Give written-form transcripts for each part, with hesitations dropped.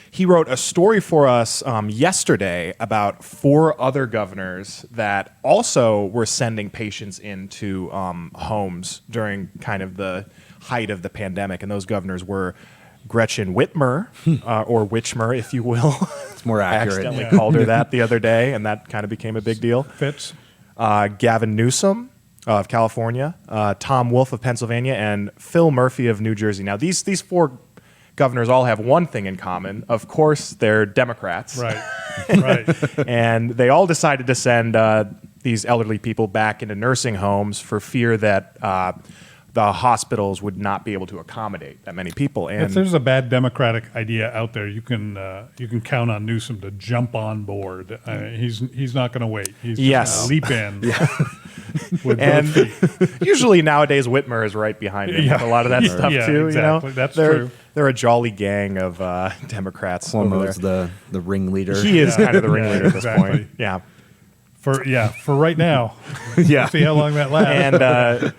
he wrote a story for us yesterday about 4 other governors that also were sending patients into homes during kind of the height of the pandemic. And those governors were Gretchen Whitmer, or Witchmer, if you will. It's more accurate. I accidentally called her that the other day, and that kind of became a big deal. Fits. Gavin Newsom of California, Tom Wolf of Pennsylvania, and Phil Murphy of New Jersey. Now, these 4 governors all have one thing in common. Of course, they're Democrats. Right, right. And they all decided to send these elderly people back into nursing homes for fear that the hospitals would not be able to accommodate that many people. And If there's a bad Democratic idea out there, you can count on Newsom to jump on board. He's not going to wait. He's just going to leap in. With and both feet. usually nowadays Whitmer is right behind him with a lot of that stuff too. Exactly. You know, That's true. They're a jolly gang of Democrats. Cuomo's the ringleader. He is kind of the ringleader at this exactly. point. Yeah. For right now. Yeah. See how long that lasts. And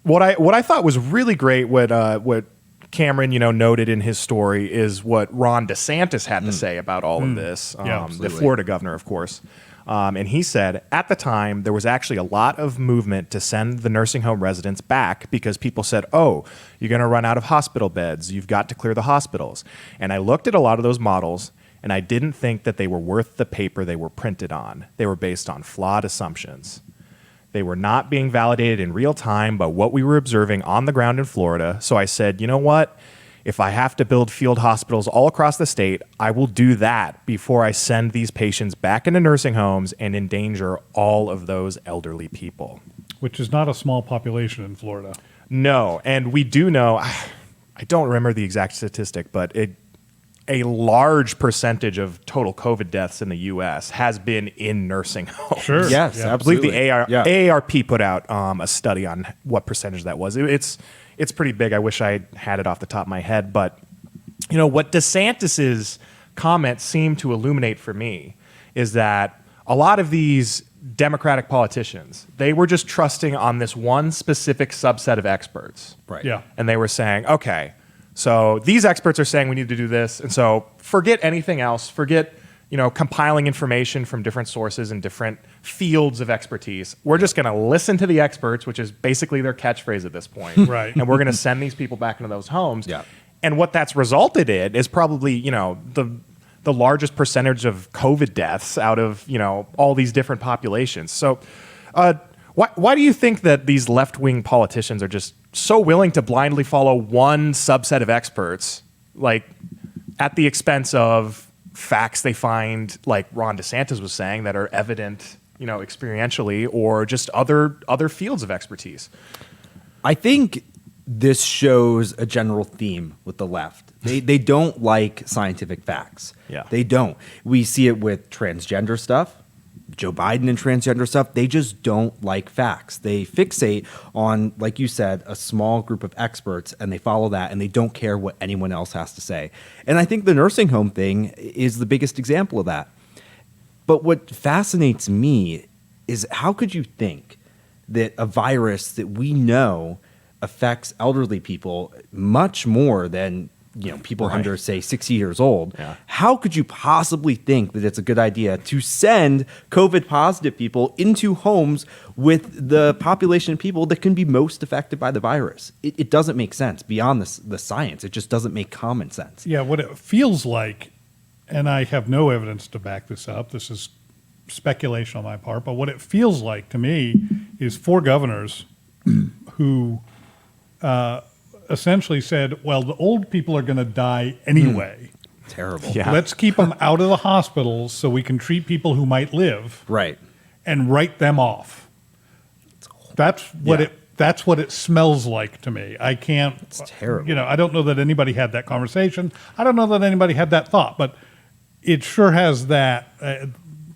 what I thought was really great, what Cameron noted in his story, is what Ron DeSantis had to say about all of this. The Florida governor, of course. And he said, at the time, there was actually a lot of movement to send the nursing home residents back because people said, oh, you're going to run out of hospital beds. You've got to clear the hospitals. And I looked at a lot of those models, and I didn't think that they were worth the paper they were printed on. They were based on flawed assumptions. They were not being validated in real time by what we were observing on the ground in Florida. So I said, you know what? If I have to build field hospitals all across the state, I will do that before I send these patients back into nursing homes and endanger all of those elderly people. Which is not a small population in Florida. No, and we do know, I don't remember the exact statistic, but a large percentage of total COVID deaths in the U.S. has been in nursing homes. Sure. Yes, I absolutely. believe the AARP put out a study on what percentage that was. It's pretty big. I wish I had it off the top of my head. But, what DeSantis's comments seem to illuminate for me is that a lot of these Democratic politicians, they were just trusting on this one specific subset of experts. Right. Yeah. And they were saying, okay, so these experts are saying we need to do this. And so forget anything else. Forget, compiling information from different sources and different fields of expertise. We're just going to listen to the experts, which is basically their catchphrase at this point. Right. And we're going to send these people back into those homes. Yeah. And what that's resulted in is probably, the largest percentage of COVID deaths out of, all these different populations. So why do you think that these left-wing politicians are just so willing to blindly follow one subset of experts, like at the expense of facts they find, like Ron DeSantis was saying, that are evident, experientially, or just other fields of expertise? I think this shows a general theme with the left. They don't like scientific facts. Yeah. They don't. We see it with transgender stuff. Joe Biden and transgender stuff, they just don't like facts. They fixate on, like you said, a small group of experts, and they follow that, and they don't care what anyone else has to say. And I think the nursing home thing is the biggest example of that. But what fascinates me is, how could you think that a virus that we know affects elderly people much more than people under, say, 60 years old? Yeah. How could you possibly think that it's a good idea to send COVID positive people into homes with the population of people that can be most affected by the virus? It doesn't make sense beyond the science. It just doesn't make common sense. Yeah, what it feels like, and I have no evidence to back this up, this is speculation on my part, but what it feels like to me is 4 governors who essentially said, well, the old people are going to die anyway. Terrible. Yeah. Let's keep them out of the hospitals so we can treat people who might live Right. and write them off. That's what it smells like to me. I can't. It's terrible. I don't know that anybody had that conversation. I don't know that anybody had that thought, but it sure has that.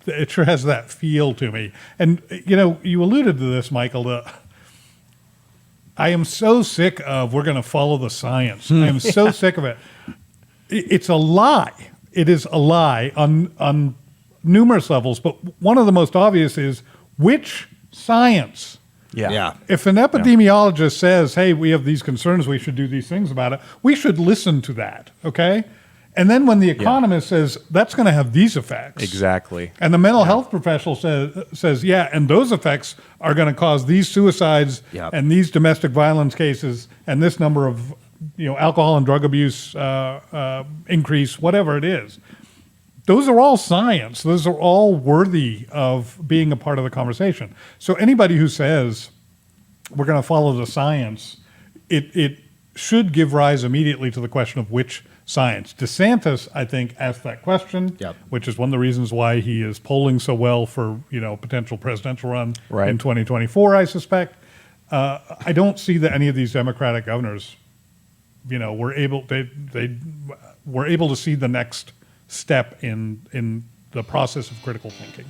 It sure has that feel to me. And you alluded to this, Michael. I am so sick of we're going to follow the science. I am so sick of it. It's a lie. It is a lie on numerous levels, but one of the most obvious is which science? Yeah. If an epidemiologist says, hey, we have these concerns, we should do these things about it, we should listen to that, okay? And then when the economist says that's going to have these effects, Exactly. and the mental health professional says, yeah, and those effects are going to cause these suicides and these domestic violence cases and this number of alcohol and drug abuse increase, whatever it is. Those are all science. Those are all worthy of being a part of the conversation. So anybody who says we're going to follow the science, it should give rise immediately to the question of which science. DeSantis, I think, asked that question, which is one of the reasons why he is polling so well for potential presidential run in 2024. I suspect. I don't see that any of these Democratic governors, were able to see the next step in the process of critical thinking.